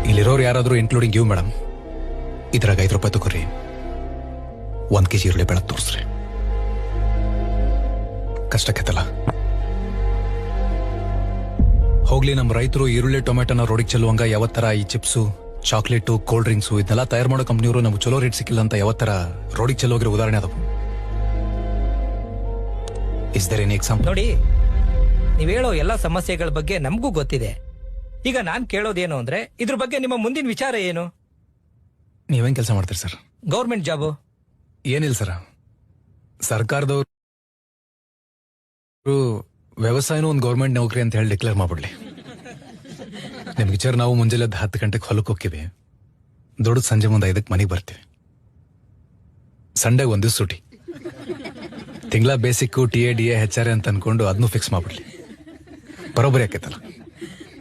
ಇಲ್ಲಿರೋರು ಯಾರಾದರೂ including you madam ಇದ್ರಾಗ 5 ರೂಪಾಯಿ ತಗೋರಿ 1 kg ಈರುಳ್ಳಿ ಬೆಳತ್ ತೋರಿಸ್ರಿ. ಕಷ್ಟಕ್ಕೆತ್ತಲ್ಲ. ಹೋಗ್ಲಿ, ನಮ್ಮ ರೈತರು ಈರುಳ್ಳಿ ಟೊಮೆಟೊನ ರೋಡಿಗೆ ಚೆಲ್ಲುವಂಗ ಯಾವತ್ತರ ಈ ಚಿಪ್ಸು ಚಾಕ್ಲೇಟು ಕೋಲ್ಡ್ ಡ್ರಿಂಕ್ಸು ಇದನ್ನೆಲ್ಲ ತಯಾರು ಮಾಡೋ ಕಂಪ್ನಿಯವರು ನಮ್ಗೆ ಚಲೋ ರೇಟ್ ಸಿಕ್ಕಿಲ್ಲ ಅಂತ ಯಾವತ್ತರ ರೋಡಿಗೆ ಚೆಲ್ಲೋಗಿರೋ ಉದಾಹರಣೆ ಅದಾವು. Is there any example? ನೋಡಿ, ನೀವ್ ಹೇಳೋ ಎಲ್ಲಾ ಸಮಸ್ಯೆಗಳ ಬಗ್ಗೆ ನಮಗೂ ಗೊತ್ತಿದೆ. ಈಗ ನಾನ್ ಕೇಳೋದೇನು ಅಂದ್ರೆ ಇದ್ರ ಬಗ್ಗೆ ನಿಮ್ಮ ಮುಂದಿನ ವಿಚಾರ ಏನು? ನೀವೇನ್ ಕೆಲಸ ಮಾಡ್ತೀರಿ ಸರ್? Government job? ಏನಿಲ್ಲ ಸರ್, ಸರ್ಕಾರದವರು ವ್ಯವಸಾಯನೂ ಒಂದು ಗೌರ್ಮೆಂಟ್ ನೌಕರಿ ಅಂತ ಹೇಳಿ ಡಿಕ್ಲೇರ್ ಮಾಡ್ಬಿಡ್ಲಿ. ನಿಮ್ ವಿಚಾರ, ನಾವು ಮುಂಜಾನೆ 10 ಗಂಟೆಗೆ ಹೊಲಕ್ಕೆ ಹೋಗ್ತೀವಿ, ದೊಡ್ಡ ಸಂಜೆ ಮುಂದೆ 5ಕ್ಕೆ ಮನೆಗೆ ಬರ್ತೀವಿ. ಸಂಡೇ ಒಂದು ದಿವಸ ಸೂಟಿ. ತಿಂಗಳ ಬೇಸಿಕ್ಕು TA DA HR ಅಂತ ಅನ್ಕೊಂಡು ಅದನ್ನು ಫಿಕ್ಸ್ ಮಾಡ್ಬಿಡ್ಲಿ. ಬರೋಬ್ಬರಿ ಆಕೈತಲ್ಲ.